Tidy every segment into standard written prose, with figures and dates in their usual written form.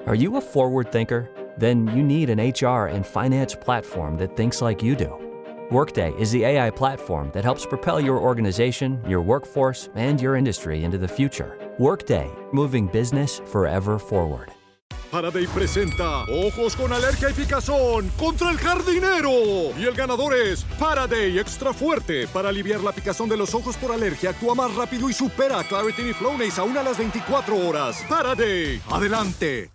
Are you a forward thinker? Then you need an HR and finance platform that thinks like you do. Workday is the AI platform that helps propel your organization, your workforce, and your industry into the future. Workday, moving business forever forward. Faraday presenta Ojos con Alergia y Picazón contra el jardinero. Y el ganador es Faraday Extra Fuerte. Para aliviar la picazón de los ojos por alergia, actúa más rápido y supera a Claritin y Flonase aún a las 24 horas. Faraday, adelante.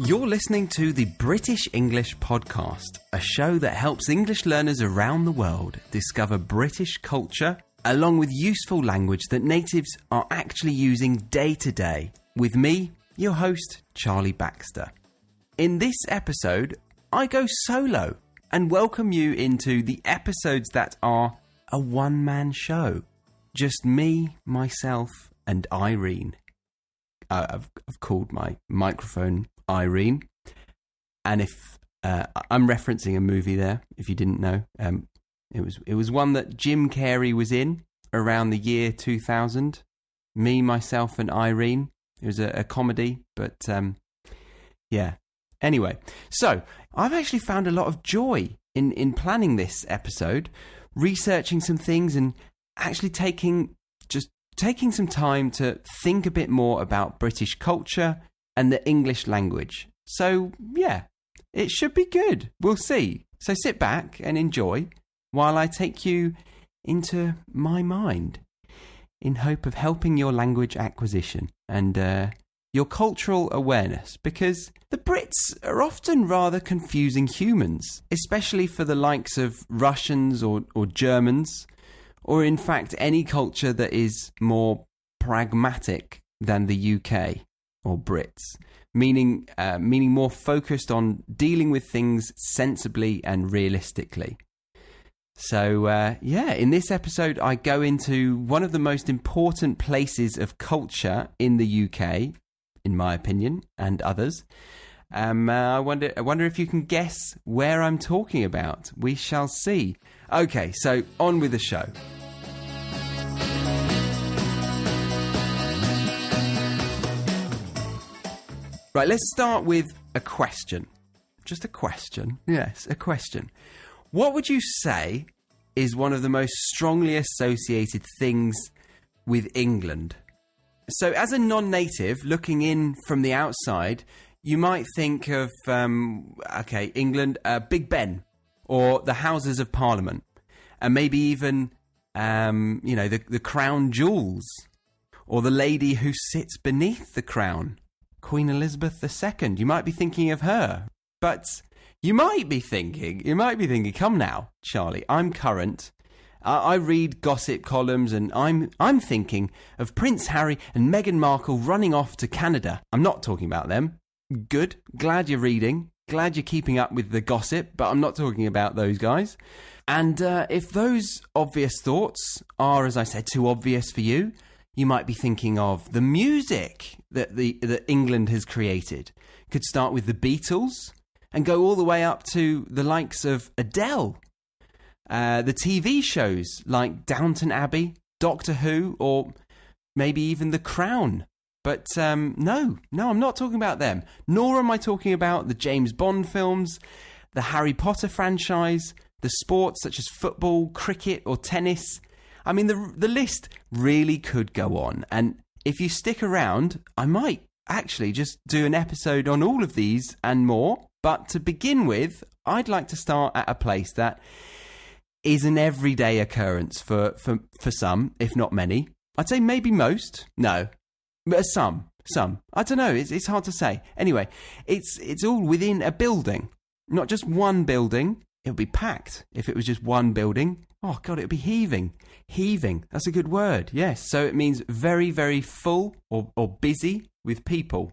You're listening to the British English Podcast, a show that helps English learners around the world discover British culture, along with useful language that natives are actually using day to day. With me, your host, Charlie Baxter. In this episode, I go solo and welcome you into the episodes that are a one-man show. Just me, myself, and Irene. I've called my microphone Irene, and if I'm referencing a movie there, if you didn't know, it was one that Jim Carrey was in around the year 2000. Me, myself, and Irene. It was a comedy, but yeah. Anyway, so I've actually found a lot of joy in planning this episode, researching some things, and actually taking some time to think a bit more about British culture and the English language. So, yeah, it should be good. We'll see. So sit back and enjoy while I take you into my mind in hope of helping your language acquisition and your cultural awareness, because the Brits are often rather confusing humans, especially for the likes of Russians or Germans, or in fact any culture that is more pragmatic than the UK or Brits, meaning more focused on dealing with things sensibly and realistically. So, in this episode, I go into one of the most important places of culture in the UK, in my opinion, and others. I wonder if you can guess where I'm talking about. We shall see. Okay, so on with the show. Right, let's start with a question. Just a question. Yes, a question. What would you say is one of the most strongly associated things with England? So as a non-native looking in from the outside, you might think of, England, Big Ben, or the Houses of Parliament, and maybe even, the crown jewels, or the lady who sits beneath the crown, Queen Elizabeth II. You might be thinking of her, but you might be thinking, come now, Charlie, I'm current. I read gossip columns, and I'm thinking of Prince Harry and Meghan Markle running off to Canada. I'm not talking about them. Good. Glad you're reading. Glad you're keeping up with the gossip, but I'm not talking about those guys. And if those obvious thoughts are, as I said, too obvious for you, you might be thinking of the music that England has created. Could start with the Beatles and go all the way up to the likes of Adele. The TV shows like Downton Abbey, Doctor Who, or maybe even The Crown. But no, I'm not talking about them. Nor am I talking about the James Bond films, the Harry Potter franchise, the sports such as football, cricket, or tennis. I mean, the list really could go on. And if you stick around, I might actually just do an episode on all of these and more. But to begin with, I'd like to start at a place that is an everyday occurrence for some, if not many. I'd say maybe most. No, but some. I don't know. It's hard to say. Anyway, it's all within a building, not just one building. It would be packed if it was just one building. Oh, God, it would be heaving. Heaving, that's a good word, yes. So it means very, very full or busy with people.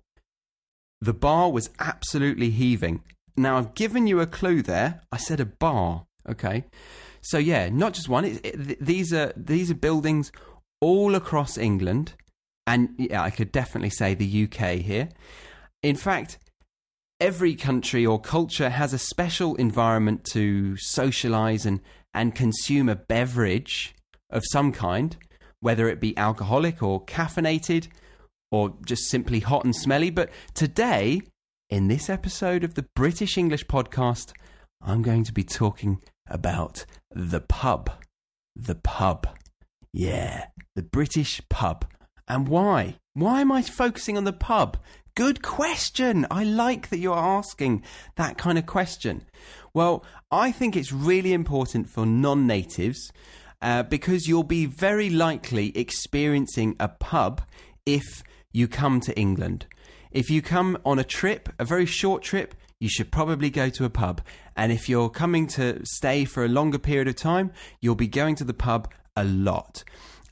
The bar was absolutely heaving. Now, I've given you a clue there. I said a bar, okay? So, yeah, not just one. These are buildings all across England. And, yeah, I could definitely say the UK here. In fact, every country or culture has a special environment to socialise and consume a beverage of some kind, whether it be alcoholic or caffeinated or just simply hot and smelly. But today, in this episode of the British English Podcast, I'm going to be talking about the pub. The pub. Yeah, the British pub. And why? Why am I focusing on the pub? Good question. I like that you're asking that kind of question. Well, I think it's really important for non-natives because you'll be very likely experiencing a pub if you come to England. If you come on a trip, a very short trip, you should probably go to a pub. And if you're coming to stay for a longer period of time, you'll be going to the pub a lot.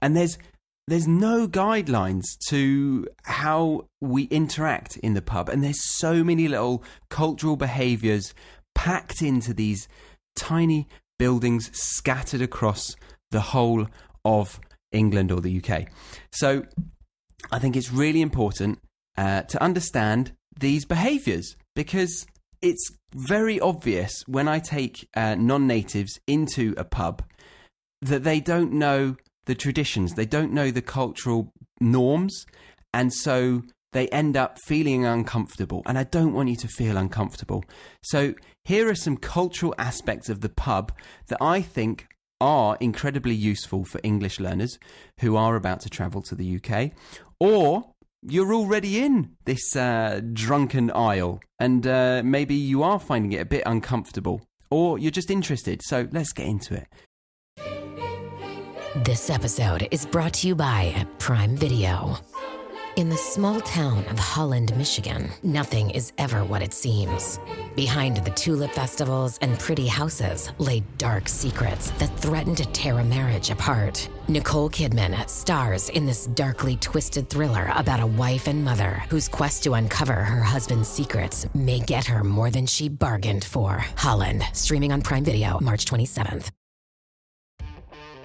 And there's no guidelines to how we interact in the pub. And there's so many little cultural behaviours packed into these tiny buildings scattered across the whole of England or the UK. So I think it's really important to understand these behaviours, because it's very obvious when I take non-natives into a pub that they don't know the traditions, they don't know the cultural norms, and so they end up feeling uncomfortable. And I don't want you to feel uncomfortable. So here are some cultural aspects of the pub that I think are incredibly useful for English learners who are about to travel to the UK, or you're already in this drunken aisle and maybe you are finding it a bit uncomfortable, or you're just interested. So let's get into it. This episode is brought to you by Prime Video. In the small town of Holland, Michigan, nothing is ever what it seems. Behind the tulip festivals and pretty houses lay dark secrets that threaten to tear a marriage apart. Nicole Kidman stars in this darkly twisted thriller about a wife and mother whose quest to uncover her husband's secrets may get her more than she bargained for. Holland, streaming on Prime Video March 27th.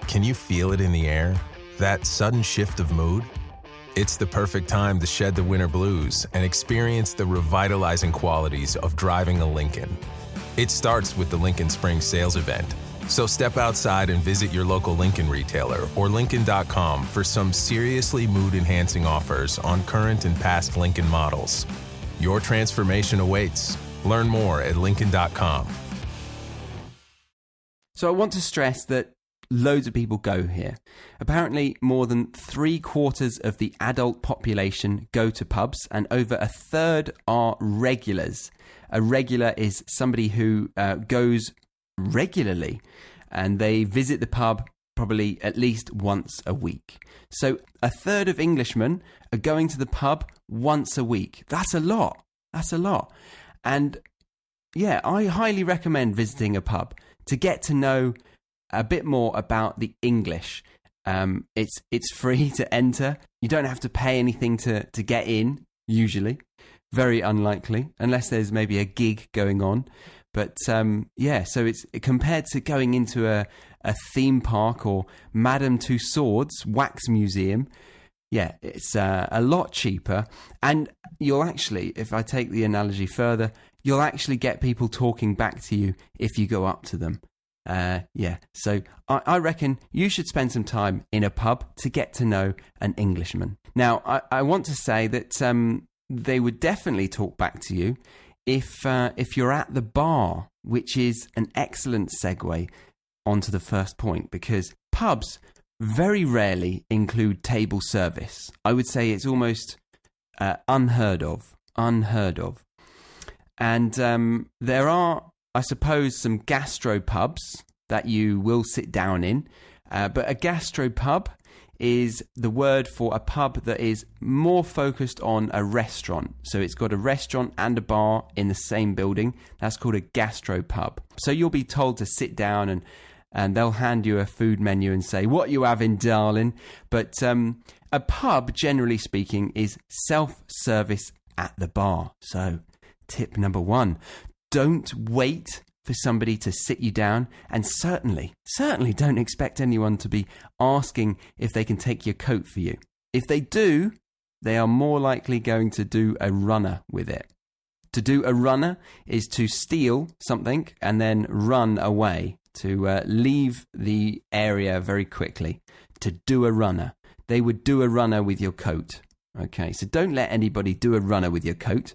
Can you feel it in the air? That sudden shift of mood? It's the perfect time to shed the winter blues and experience the revitalizing qualities of driving a Lincoln. It starts with the Lincoln Spring Sales Event. So step outside and visit your local Lincoln retailer or Lincoln.com for some seriously mood-enhancing offers on current and past Lincoln models. Your transformation awaits. Learn more at Lincoln.com. So I want to stress that loads of people go here. Apparently, more than 3/4 of the adult population go to pubs, and over a third are regulars. A regular is somebody who goes regularly, and they visit the pub probably at least once a week. So a third of Englishmen are going to the pub once a week. That's a lot. That's a lot. And yeah, I highly recommend visiting a pub to get to know a bit more about the English. It's free to enter. You don't have to pay anything to get in, usually. Very unlikely, unless there's maybe a gig going on. But yeah, so it's compared to going into a theme park or Madame Tussauds wax museum. Yeah, it's a lot cheaper. And you'll actually, if I take the analogy further, you'll actually get people talking back to you if you go up to them. Yeah, so I reckon you should spend some time in a pub to get to know an Englishman. Now, I want to say that they would definitely talk back to you if you're at the bar, which is an excellent segue onto the first point, because pubs very rarely include table service. I would say it's almost unheard of. And there are, I suppose, some gastropubs that you will sit down in. But a gastropub is the word for a pub that is more focused on a restaurant. So it's got a restaurant and a bar in the same building. That's called a gastropub. So you'll be told to sit down and they'll hand you a food menu and say, "What you having, darling?" But a pub, generally speaking, is self-service at the bar. So tip number 1, don't wait for somebody to sit you down, and certainly don't expect anyone to be asking if they can take your coat for you. If they do, they are more likely going to do a runner with it. To do a runner is to steal something and then run away, to leave the area very quickly. To do a runner. they would do a runner with your coat. Okay, so don't let anybody do a runner with your coat.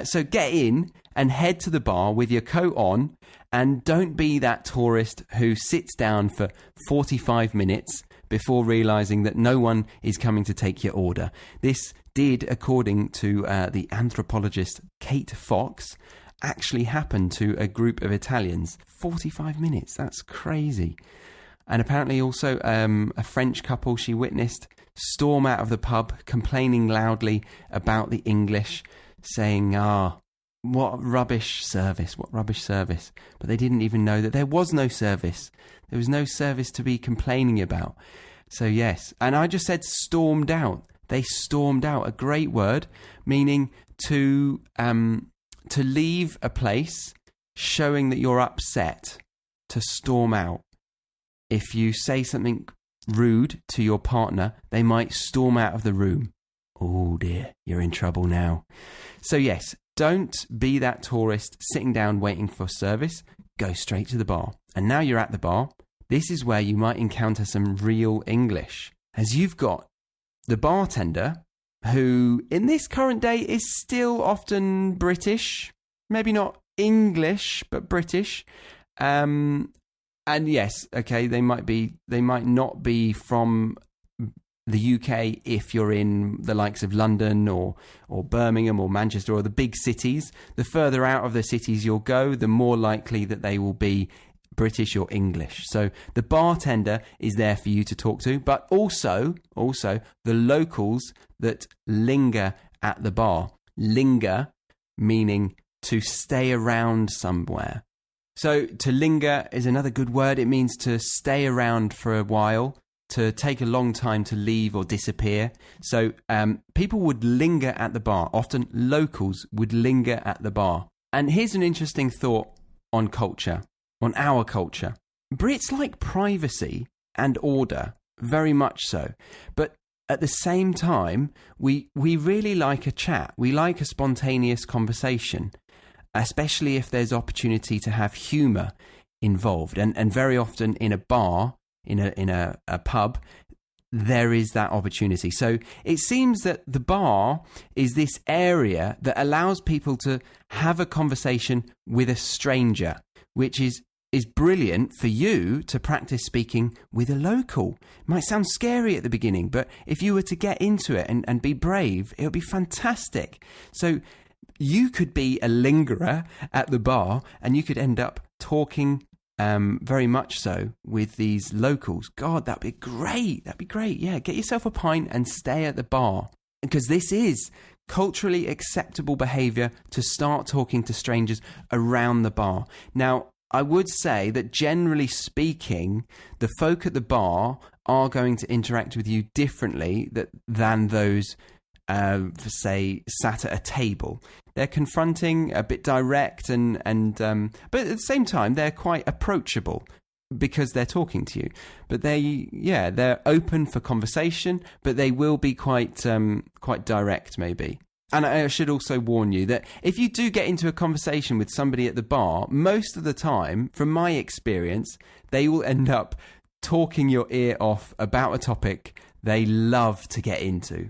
So get in and head to the bar with your coat on, and don't be that tourist who sits down for 45 minutes before realising that no one is coming to take your order. This did, according to the anthropologist Kate Fox, actually happen to a group of Italians. 45 minutes, that's crazy. And apparently also a French couple she witnessed storm out of the pub, complaining loudly about the English, saying, what rubbish service. But they didn't even know that there was no service. There was no service to be complaining about. So yes, and I just said stormed out. They stormed out, a great word, meaning to leave a place, showing that you're upset, to storm out. If you say something rude to your partner, they might storm out of the room. Oh dear, you're in trouble now. So yes, don't be that tourist sitting down waiting for service. Go straight to the bar. And now you're at the bar, this is where you might encounter some real English, as you've got the bartender, who in this current day is still often British, maybe not English, but British. And yes, okay, they might not be from the UK if you're in the likes of London or Birmingham or Manchester or the big cities. The further out of the cities you'll go, the more likely that they will be British or English. So the bartender is there for you to talk to, but also the locals that linger at the bar. Linger meaning to stay around somewhere. So to linger is another good word. It means to stay around for a while, to take a long time to leave or disappear. So people would linger at the bar. Often locals would linger at the bar. And here's an interesting thought on culture, on our culture. Brits like privacy and order, very much so. But at the same time, we really like a chat. We like a spontaneous conversation, especially if there's opportunity to have humour involved. And very often in a bar, in a pub, there is that opportunity. So it seems that the bar is this area that allows people to have a conversation with a stranger, which is brilliant for you to practice speaking with a local. It might sound scary at the beginning, but if you were to get into it and be brave, it would be fantastic. So you could be a lingerer at the bar and you could end up talking very much so with these locals. God, that'd be great. That'd be great. Yeah, get yourself a pint and stay at the bar, because this is culturally acceptable behaviour to start talking to strangers around the bar. Now, I would say that generally speaking, the folk at the bar are going to interact with you differently than those, say, sat at a table. They're confronting, a bit direct, but at the same time, they're quite approachable because they're talking to you. But they're open for conversation, but they will be quite direct, maybe. And I should also warn you that if you do get into a conversation with somebody at the bar, most of the time, from my experience, they will end up talking your ear off about a topic they love to get into.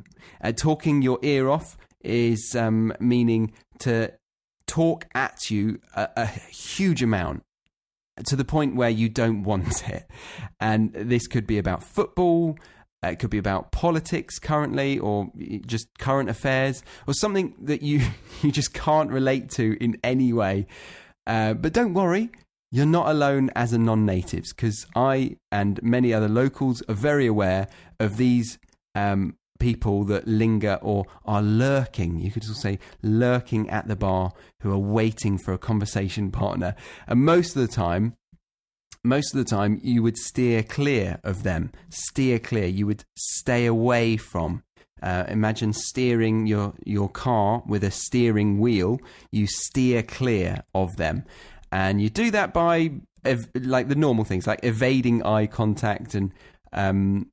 Talking your ear off is meaning to talk at you a huge amount, to the point where you don't want it. And this could be about football, it could be about politics currently, or just current affairs, or something that you just can't relate to in any way. But don't worry, you're not alone as a non-natives, because I and many other locals are very aware of these people that linger or are lurking. You could also say lurking at the bar, who are waiting for a conversation partner. And most of the time, you would steer clear of them. Steer clear. You would stay away from. Imagine steering your car with a steering wheel. You steer clear of them. And you do that by like the normal things, like evading eye contact, and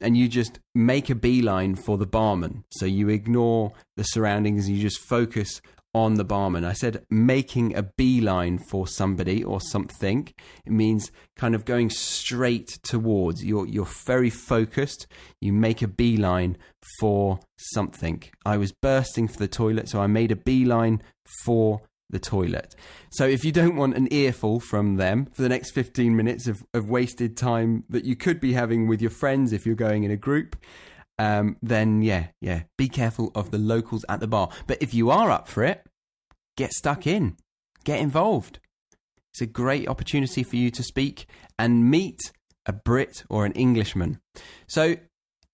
you just make a beeline for the barman. So you ignore the surroundings, you just focus on the barman. I said making a beeline for somebody or something. It means kind of going straight towards. You're very focused. You make a beeline for something. I was bursting for the toilet, so I made a beeline for the toilet. So if you don't want an earful from them for the next 15 minutes of wasted time that you could be having with your friends if you're going in a group, then be careful of the locals at the bar. But if you are up for it, get stuck in, get involved. It's a great opportunity for you to speak and meet a Brit or an Englishman. So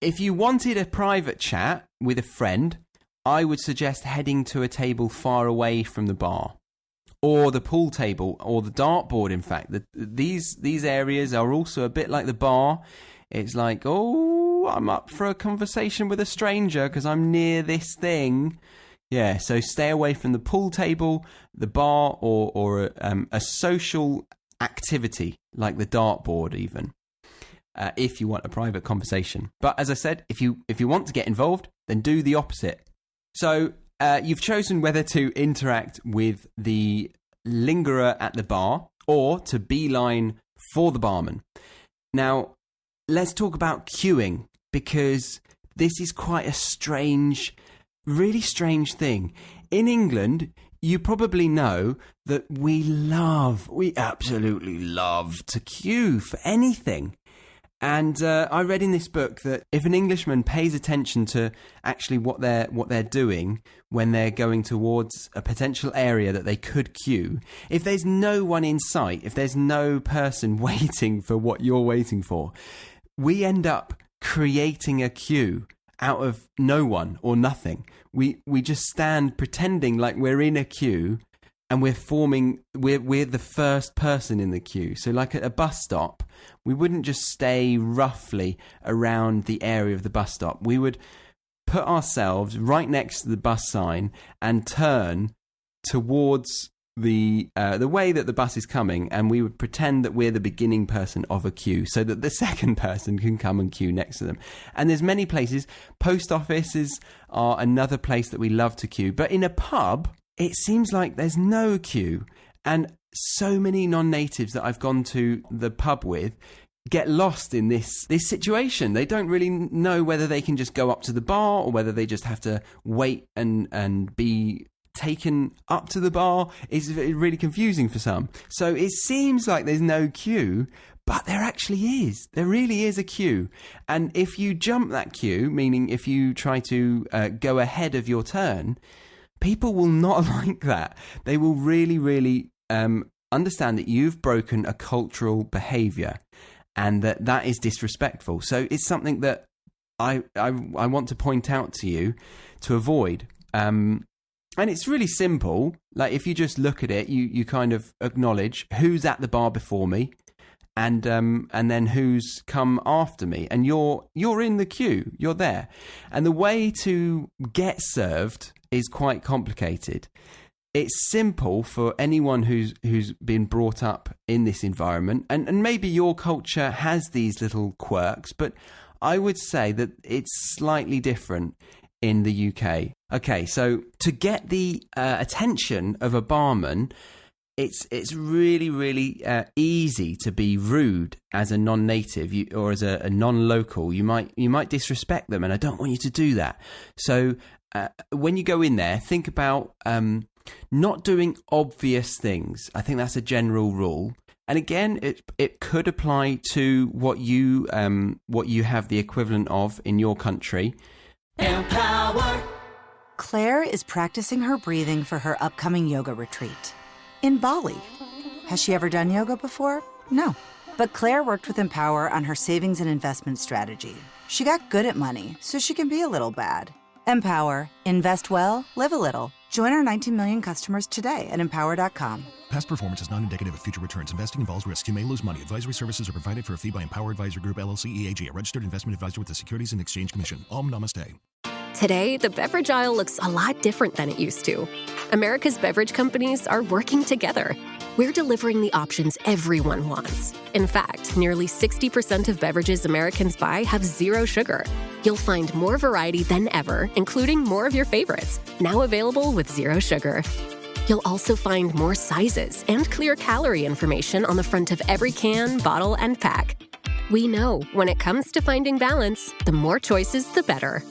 if you wanted a private chat with a friend, I would suggest heading to a table far away from the bar, or the pool table, or the dartboard. In fact, these areas are also a bit like the bar. It's like, oh, I'm up for a conversation with a stranger because I'm near this thing. Yeah, so stay away from the pool table, the bar, or a social activity like the dartboard even, if you want a private conversation. But as I said, if you want to get involved, then do the opposite. So you've chosen whether to interact with the lingerer at the bar or to beeline for the barman. Now, let's talk about queuing, because this is quite a really strange thing. In England, you probably know that we absolutely love to queue for anything. And I read in this book that if an Englishman pays attention to actually what they're doing when they're going towards a potential area that they could queue, if there's no one in sight, if there's no person waiting for what you're waiting for, we end up creating a queue out of no one or nothing. We just stand pretending like we're in a queue, and we're the first person in the queue. So like at a bus stop, we wouldn't just stay roughly around the area of the bus stop. We would put ourselves right next to the bus sign and turn towards the way that the bus is coming, and we would pretend that we're the beginning person of a queue so that the second person can come and queue next to them. And there's many places. Post offices are another place that we love to queue. But in a pub, it seems like there's no queue. And so many non-natives that I've gone to the pub with get lost in this situation. They don't really know whether they can just go up to the bar or whether they just have to wait and be taken up to the bar. Is really confusing for some. So it seems like there's no queue, but there actually is. There really is a queue. And if you jump that queue, meaning if you try to go ahead of your turn, people will not like that. They will really, really understand that you've broken a cultural behaviour and that is disrespectful. So it's something that I want to point out to you to avoid. And it's really simple. Like if you just look at it, you kind of acknowledge who's at the bar before me, and then who's come after me, and you're in the queue. You're there, and the way to get served is quite complicated. It's simple for anyone who's been brought up in this environment, and maybe your culture has these little quirks, but I would say that it's slightly different in the UK. Okay, so to get the attention of a barman, it's really, really easy to be rude as a non-native or as a non-local. You might disrespect them, and I don't want you to do that. So when you go in there, think about not doing obvious things. I think that's a general rule. And again, it could apply to what you have the equivalent of in your country. Empower. Claire is practicing her breathing for her upcoming yoga retreat in Bali. Has she ever done yoga before? No. But Claire worked with Empower on her savings and investment strategy. She got good at money, so she can be a little bad. Empower. Invest well, live a little. Join our 19 million customers today at empower.com. Past performance is not indicative of future returns. Investing involves risk. You may lose money. Advisory services are provided for a fee by Empower Advisor Group, LLC, EAG, a registered investment advisor with the Securities and Exchange Commission. Om Namaste. Today, the beverage aisle looks a lot different than it used to. America's beverage companies are working together. We're delivering the options everyone wants. In fact, nearly 60% of beverages Americans buy have zero sugar. You'll find more variety than ever, including more of your favorites, now available with zero sugar. You'll also find more sizes and clear calorie information on the front of every can, bottle, and pack. We know when it comes to finding balance, the more choices, the better.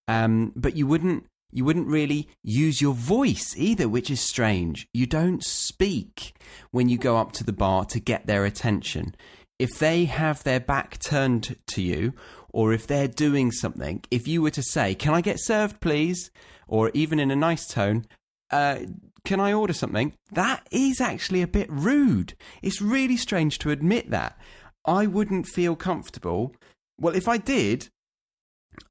But you wouldn't really use your voice either, which is strange. You don't speak when you go up to the bar to get their attention. If they have their back turned to you, or if they're doing something, if you were to say, "Can I get served, please?" or even in a nice tone, "Can I order something?" that is actually a bit rude. It's really strange to admit that. I wouldn't feel comfortable. Well, if I did,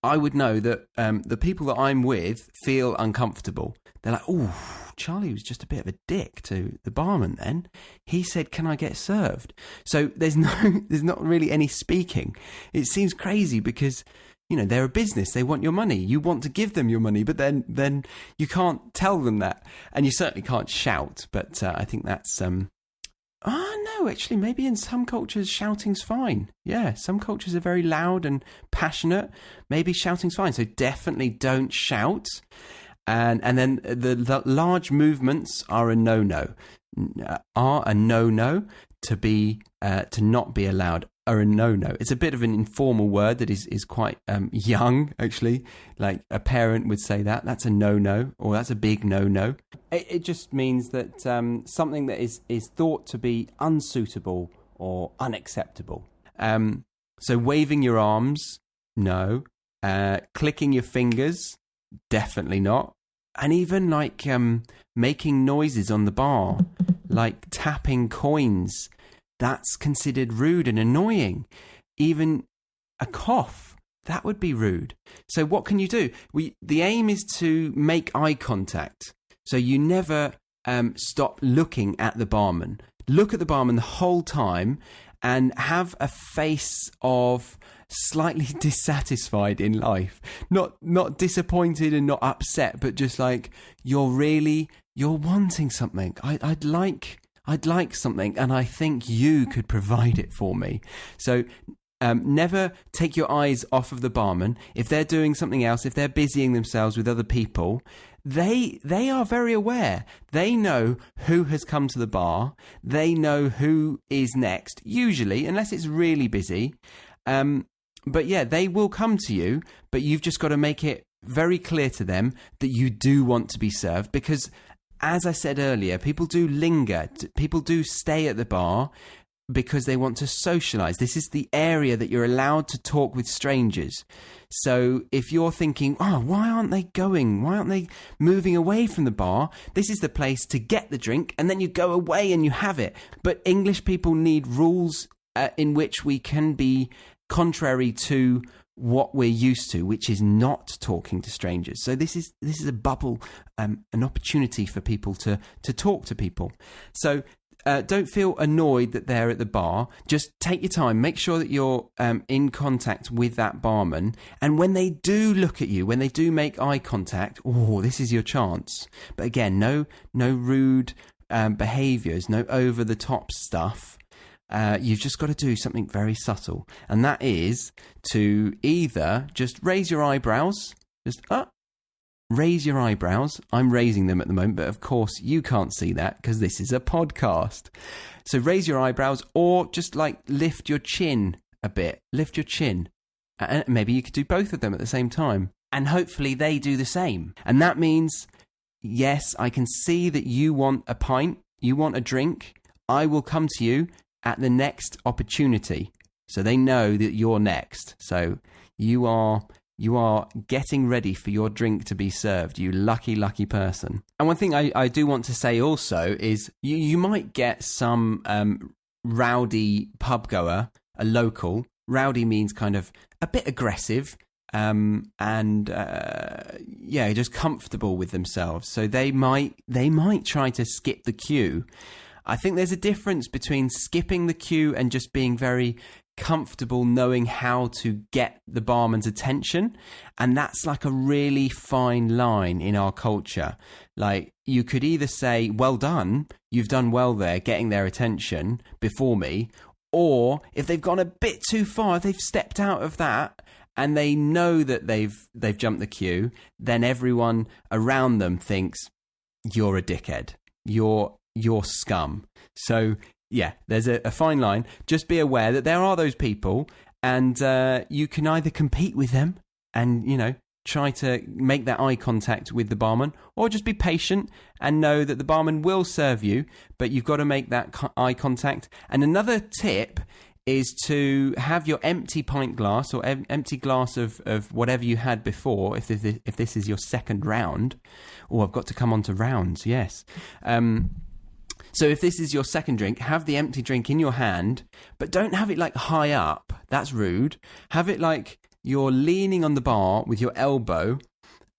I would know that the people that I'm with feel uncomfortable. They're like, "Oh, Charlie was just a bit of a dick to the barman then. He said, 'Can I get served?'" So there's not really any speaking. It seems crazy because, you know, they're a business. They want your money. You want to give them your money, but then you can't tell them that. And you certainly can't shout. But I think that's... no, actually, maybe in some cultures, shouting's fine. Yeah, some cultures are very loud and passionate. Maybe shouting's fine. So definitely don't shout. And then the large movements are a no-no. To not be allowed are a no-no. It's a bit of an informal word that is quite young, actually. Like a parent would say that. That's a no-no, or that's a big no-no. It just means that something that is thought to be unsuitable or unacceptable. So waving your arms, no. Clicking your fingers, definitely not. And even like making noises on the bar, like tapping coins, that's considered rude and annoying. Even a cough, that would be rude. So what can you do? The aim is to make eye contact. So you never stop looking at the barman. Look at the barman the whole time and have a face of slightly dissatisfied in life. Not disappointed and not upset, but just like you're wanting something. I'd like something, and I think you could provide it for me. So never take your eyes off of the barman. If they're doing something else, if they're busying themselves with other people, they are very aware. They know who has come to the bar. They know who is next, usually, unless it's really busy. But yeah, they will come to you, but you've just got to make it very clear to them that you do want to be served, because as I said earlier, people do linger. People do stay at the bar because they want to socialise. This is the area that you're allowed to talk with strangers. So if you're thinking, "Oh, why aren't they going? Why aren't they moving away from the bar?" This is the place to get the drink, and then you go away and you have it. But English people need rules in which we can be contrary to what we're used to, which is not talking to strangers. So this is a bubble, an opportunity for people to talk to people. So don't feel annoyed that they're at the bar. Just take your time. Make sure that you're in contact with that barman. And when they do look at you, when they do make eye contact, this is your chance. But again, no rude behaviours, no over-the-top stuff. You've just got to do something very subtle, and that is to either just raise your eyebrows, raise your eyebrows. I'm raising them at the moment, but of course you can't see that because this is a podcast. So raise your eyebrows, or just like lift your chin a bit. Lift your chin. And maybe you could do both of them at the same time, and hopefully they do the same. And that means, yes, I can see that you want a pint, you want a drink. I will come to you at the next opportunity. So they know that you're next. So you are getting ready for your drink to be served, you lucky person. And one thing I do want to say also is you might get some rowdy pub goer, a local. Rowdy means kind of a bit aggressive, just comfortable with themselves. So they might try to skip the queue. I think there's a difference between skipping the queue and just being very comfortable knowing how to get the barman's attention. And that's like a really fine line in our culture. Like, you could either say, well done, you've done well there, getting their attention before me. Or if they've gone a bit too far, they've stepped out of that and they know that they've jumped the queue, then everyone around them thinks, you're a dickhead. You're scum. So, yeah, there's a fine line. Just be aware that there are those people, and you can either compete with them and, you know, try to make that eye contact with the barman, or just be patient and know that the barman will serve you, but you've got to make that eye contact. And another tip is to have your empty pint glass or empty glass of whatever you had before, if this is your second round. Oh, I've got to come on to rounds, yes. So if this is your second drink, have the empty drink in your hand, but don't have it like high up. That's rude. Have it like you're leaning on the bar with your elbow,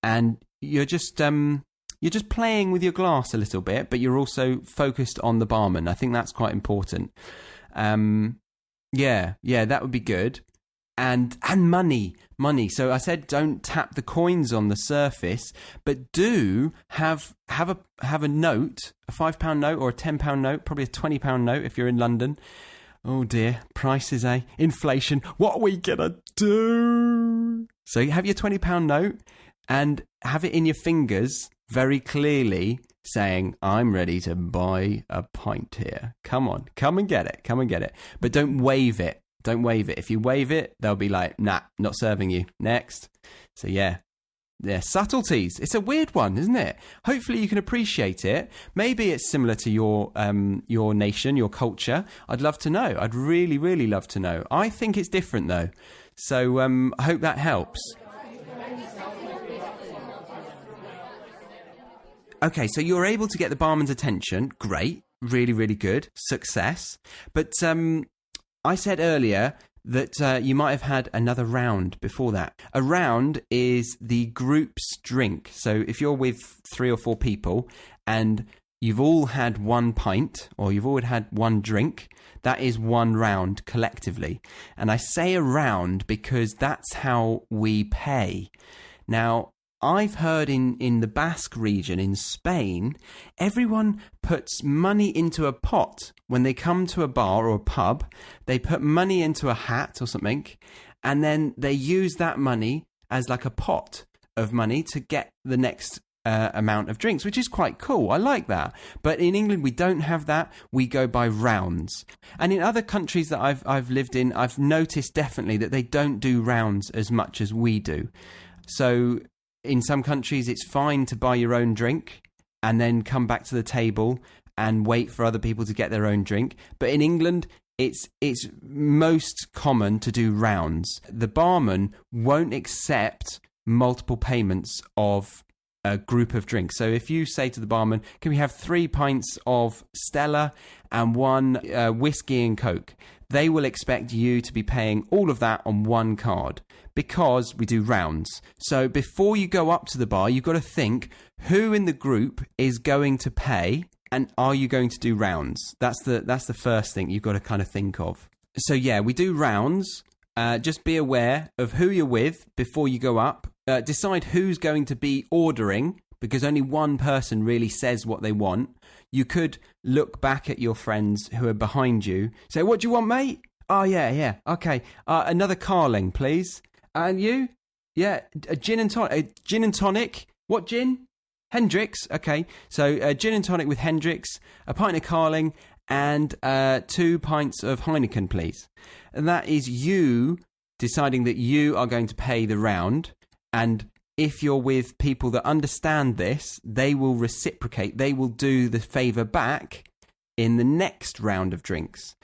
and you're just playing with your glass a little bit, but you're also focused on the barman. I think that's quite important. Yeah, that would be good. And money. So I said don't tap the coins on the surface, but do have a note, a £5 note or a £10 note, probably a £20 note if you're in London. Oh dear, prices, eh? Inflation. What are we gonna do? So you have your £20 note and have it in your fingers very clearly, saying, I'm ready to buy a pint here. Come on, come and get it. But don't wave it. If you wave it, they'll be like, nah, not serving you. Next. So yeah, subtleties. It's a weird one, isn't it? Hopefully you can appreciate it. Maybe it's similar to your nation, your culture. I'd love to know. I'd really, really love to know. I think it's different though. So I hope that helps. Okay, so you're able to get the barman's attention. Great. Really, really good. Success. But I said earlier that you might have had another round before that. A round is the group's drink. So if you're with 3 or 4 people and you've all had one pint or you've all had one drink, that is one round collectively. And I say a round because that's how we pay. Now, I've heard in the Basque region in Spain, everyone puts money into a pot. When they come to a bar or a pub, they put money into a hat or something, and then they use that money as like a pot of money to get the next amount of drinks, which is quite cool. I like that. But in England, we don't have that. We go by rounds. And in other countries that I've lived in, I've noticed definitely that they don't do rounds as much as we do. So in some countries, it's fine to buy your own drink and then come back to the table and wait for other people to get their own drink. But in England, it's most common to do rounds. The barman won't accept multiple payments of a group of drinks. So if you say to the barman, can we have 3 pints of Stella and 1 whiskey and Coke? They will expect you to be paying all of that on one card because we do rounds. So before you go up to the bar, you've got to think who in the group is going to pay and are you going to do rounds? That's the first thing you've got to kind of think of. So yeah, we do rounds. Just be aware of who you're with before you go up. Decide who's going to be ordering because only one person really says what they want. You could look back at your friends who are behind you. Say, what do you want, mate? Oh, yeah. Okay. Another Carling, please. And you? Yeah. A gin and tonic. Gin and tonic. What gin? Hendrix. Okay. So gin and tonic with Hendrix, a pint of Carling, and 2 pints of Heineken, please. And that is you deciding that you are going to pay the round. And if you're with people that understand this, they will reciprocate. They will do the favour back in the next round of drinks.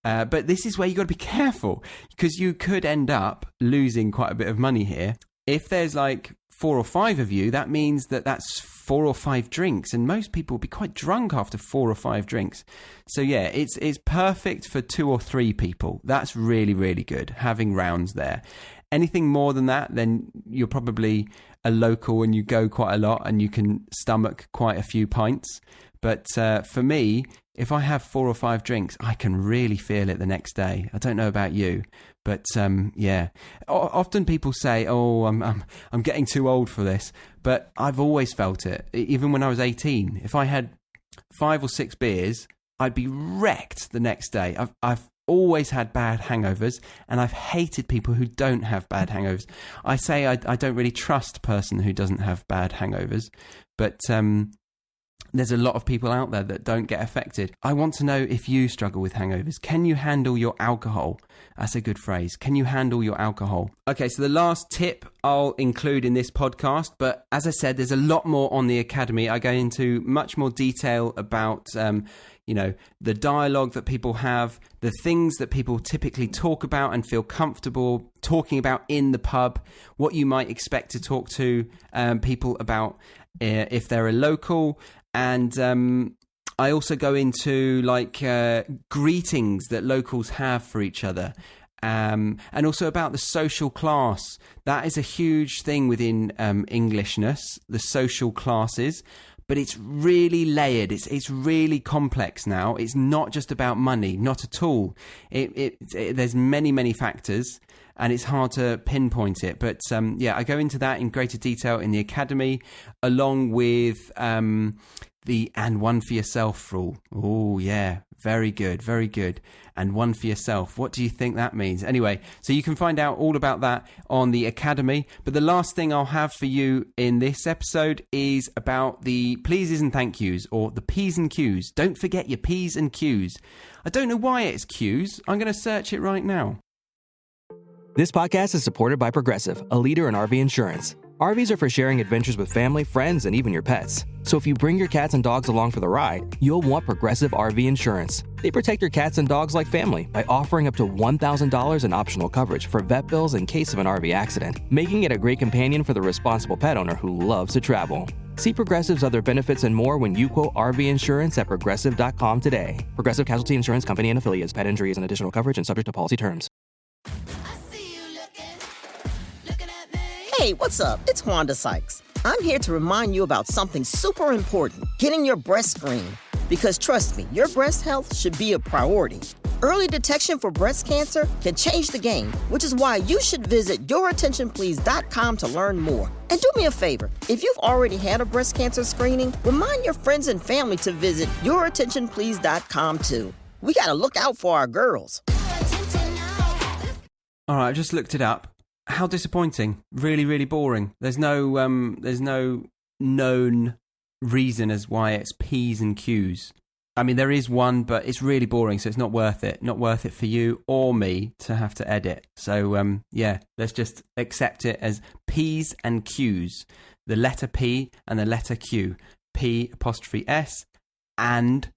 But this is where you've got to be careful because you could end up losing quite a bit of money here. If there's like 4 or 5 of you, that means that that's 4 or 5 drinks. And most people will be quite drunk after 4 or 5 drinks. So yeah, it's perfect for 2 or 3 people. That's really, really good, having rounds there. Anything more than that, then you're probably a local and you go quite a lot and you can stomach quite a few pints. But for me, if I have 4 or 5 drinks, I can really feel it the next day. I don't know about you, but yeah. Often people say, "Oh, I'm getting too old for this," but I've always felt it. Even when I was 18, if I had 5 or 6 beers, I'd be wrecked the next day. I've always had bad hangovers, and I've hated people who don't have bad hangovers. I say I don't really trust a person who doesn't have bad hangovers, but there's a lot of people out there that don't get affected. I want to know if you struggle with hangovers. Can you handle your alcohol? That's a good phrase. Can you handle your alcohol? Okay, so the last tip I'll include in this podcast, but as I said, there's a lot more on the Academy. I go into much more detail about the dialogue that people have, the things that people typically talk about and feel comfortable talking about in the pub, what you might expect to talk to people about if they're a local. And I also go into greetings that locals have for each other. And also about the social class. That is a huge thing within Englishness, the social classes. But it's really layered. It's really complex now. It's not just about money, not at all. There's many factors, and it's hard to pinpoint it. But I go into that in greater detail in the Academy, along with the "and one for yourself" rule. Oh yeah, very good, very good. And one for yourself. What do you think that means? Anyway, so you can find out all about that on the Academy. But the last thing I'll have for you in this episode is about the pleases and thank yous, or the P's and Q's. Don't forget your P's and Q's. I don't know why it's Q's. I'm going to search it right now. This podcast is supported by Progressive, a leader in RV insurance. RVs are for sharing adventures with family, friends, and even your pets. So if you bring your cats and dogs along for the ride, you'll want Progressive RV Insurance. They protect your cats and dogs like family by offering up to $1,000 in optional coverage for vet bills in case of an RV accident, making it a great companion for the responsible pet owner who loves to travel. See Progressive's other benefits and more when you quote RV Insurance at Progressive.com today. Progressive Casualty Insurance Company and Affiliates. Pet injury is an additional coverage and subject to policy terms. Hey, what's up? It's Wanda Sykes. I'm here to remind you about something super important, getting your breast screened. Because trust me, your breast health should be a priority. Early detection for breast cancer can change the game, which is why you should visit YourAttentionPlease.com to learn more. And do me a favor, if you've already had a breast cancer screening, remind your friends and family to visit YourAttentionPlease.com too. We gotta look out for our girls. All right, I've just looked it up. How disappointing. Really, really boring. There's no known reason as why it's P's and Q's. I mean, there is one, but it's really boring, so it's not worth it. Not worth it for you or me to have to edit. So, let's just accept it as P's and Q's. The letter P and the letter Q. P'(S) and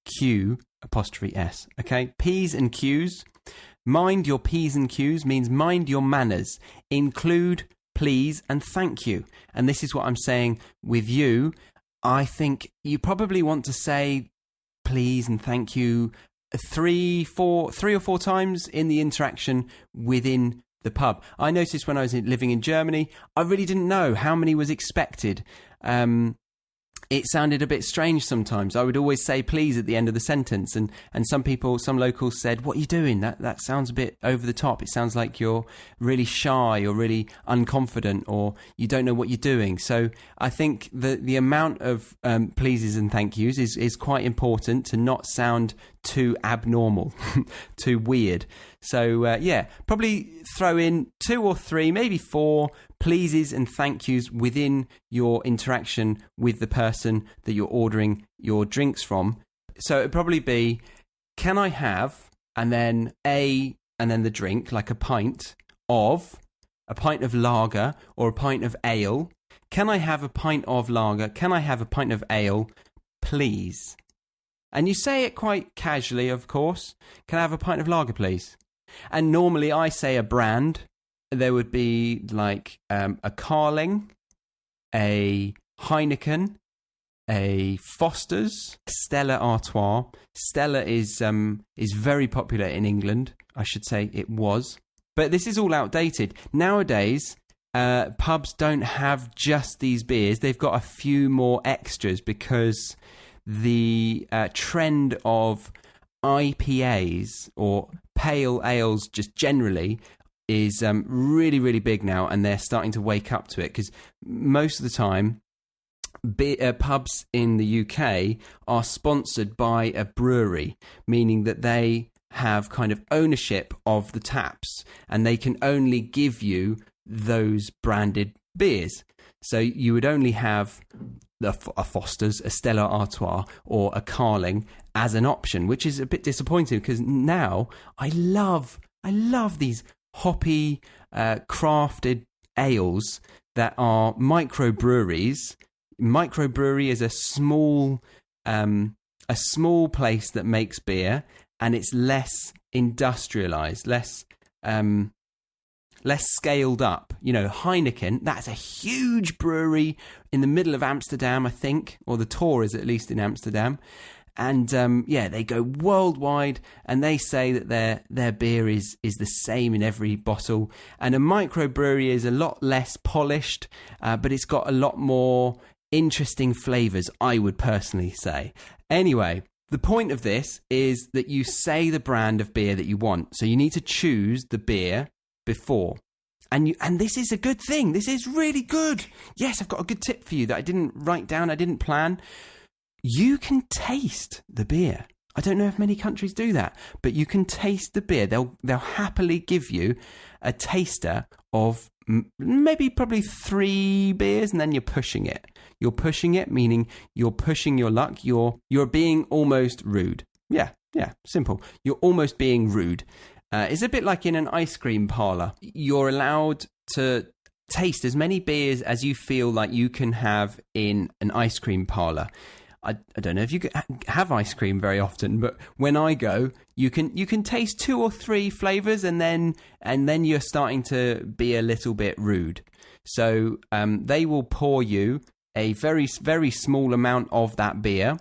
Q'(S). Okay? P's and Q's. Mind your P's and Q's means mind your manners. Include please and thank you. And this is what I'm saying with you. I think you probably want to say please and thank you 3 or 4 times in the interaction within the pub. I noticed when I was living in Germany, I really didn't know how many was expected. It sounded a bit strange sometimes. I would always say please at the end of the sentence, and some locals said, "What are you doing? That sounds a bit over the top. It sounds like you're really shy or really unconfident, or you don't know what you're doing." So I think the amount of pleases and thank yous is quite important to not sound too abnormal, too weird. So probably throw in 2 or 3, maybe 4 pleases and thank yous within your interaction with the person that you're ordering your drinks from. So it'd probably be, can I have, and then and then the drink, like a pint of lager or a pint of ale. Can I have a pint of lager? Can I have a pint of ale, please? And you say it quite casually, of course. Can I have a pint of lager, please? And normally I say a brand. There would be like a Carling, a Heineken, a Foster's, Stella Artois. Stella is very popular in England. I should say it was. But this is all outdated. Nowadays, pubs don't have just these beers. They've got a few more extras because the trend of IPAs or pale ales just generally is really, really big now, and they're starting to wake up to it because most of the time pubs in the UK are sponsored by a brewery, meaning that they have kind of ownership of the taps and they can only give you those branded beers. So you would only have a Foster's, a Stella Artois or a Carling as an option, which is a bit disappointing because now I love these hoppy crafted ales that are microbreweries. Microbrewery is a small place that makes beer, and it's less industrialized, less scaled up. You know, Heineken, that's a huge brewery in the middle of Amsterdam, I think, or the Tor is at least in Amsterdam. And they go worldwide, and they say that their beer is the same in every bottle. And a microbrewery is a lot less polished, but it's got a lot more interesting flavors, I would personally say. Anyway, the point of this is that you say the brand of beer that you want. So you need to choose the beer before. And this is a good thing. This is really good. Yes, I've got a good tip for you that I didn't write down, I didn't plan. You can taste the beer. I don't know if many countries do that, but you can taste the beer. They'll happily give you a taster of probably 3 beers, and then you're pushing it. You're pushing it, meaning you're pushing your luck. You're being almost rude. Yeah, simple. You're almost being rude. It's a bit like in an ice cream parlor. You're allowed to taste as many beers as you feel like you can have in an ice cream parlor. I don't know if you have ice cream very often, but when I go, you can taste 2 or 3 flavors, and then you're starting to be a little bit rude. So they will pour you a very, very small amount of that beer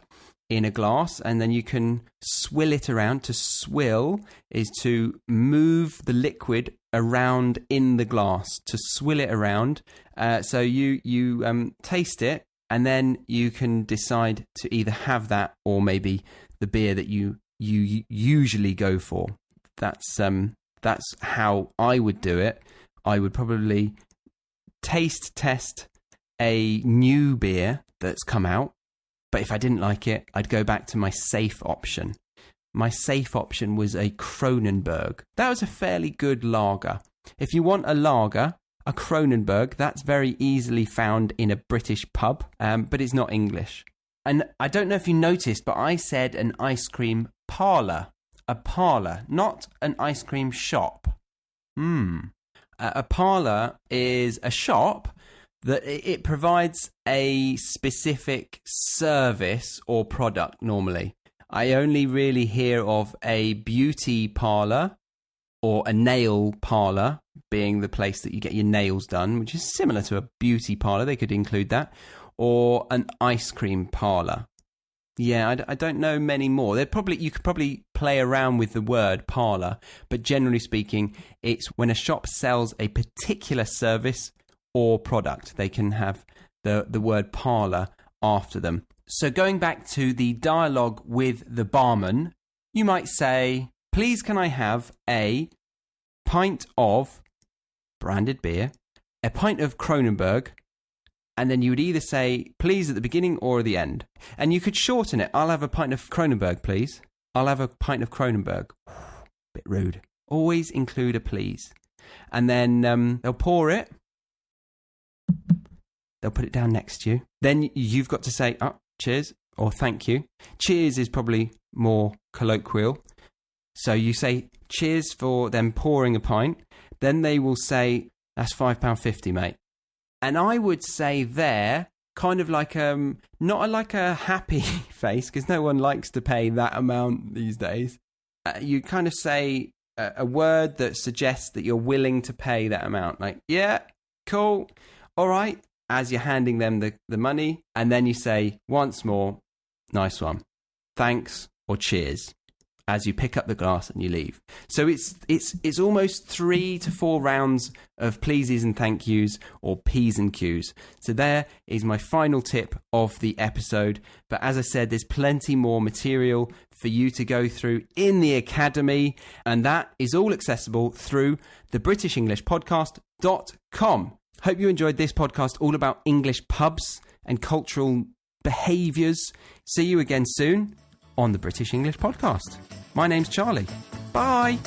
in a glass, and then you can swill it around. To swill is to move the liquid around in the glass, to swill it around. So you taste it, and then you can decide to either have that or maybe the beer that you usually go for. That's how I would do it. I would probably taste test a new beer that's come out, but if I didn't like it, I'd go back to my safe option. My safe option was a Kronenberg. That was a fairly good lager. If you want a lager, a Kronenberg, that's very easily found in a British pub, but it's not English. And I don't know if you noticed, but I said an ice cream parlour. A parlour, not an ice cream shop. A parlour is a shop that it provides a specific service or product normally. I only really hear of a beauty parlour or a nail parlour, being the place that you get your nails done, which is similar to a beauty parlour. They could include that. Or an ice cream parlour. Yeah, I don't know many more. You could probably play around with the word parlour, but generally speaking, it's when a shop sells a particular service or product. They can have the word parlour after them. So going back to the dialogue with the barman, you might say, please can I have a pint of branded beer, a pint of Kronenberg, and then you would either say please at the beginning or at the end. And you could shorten it. I'll have a pint of Kronenberg, please. I'll have a pint of Kronenberg. Bit rude. Always include a please. And then they'll pour it. They'll put it down next to you. Then you've got to say, cheers, or thank you. Cheers is probably more colloquial. So you say cheers for them pouring a pint. Then they will say, that's £5.50, mate. And I would say there, kind of like not like a happy face, because no one likes to pay that amount these days. You kind of say a word that suggests that you're willing to pay that amount. Like, yeah, cool, all right, as you're handing them the money. And then you say once more, nice one, thanks or cheers. as you pick up the glass and you leave. So it's almost 3 to 4 rounds of pleases and thank yous, or P's and Q's. So there is my final tip of the episode. But as I said, there's plenty more material for you to go through in the Academy, and that is all accessible through the BritishEnglishPodcast.com. Hope you enjoyed this podcast all about English pubs and cultural behaviours. See you again soon on the British English Podcast. My name's Charlie. Bye.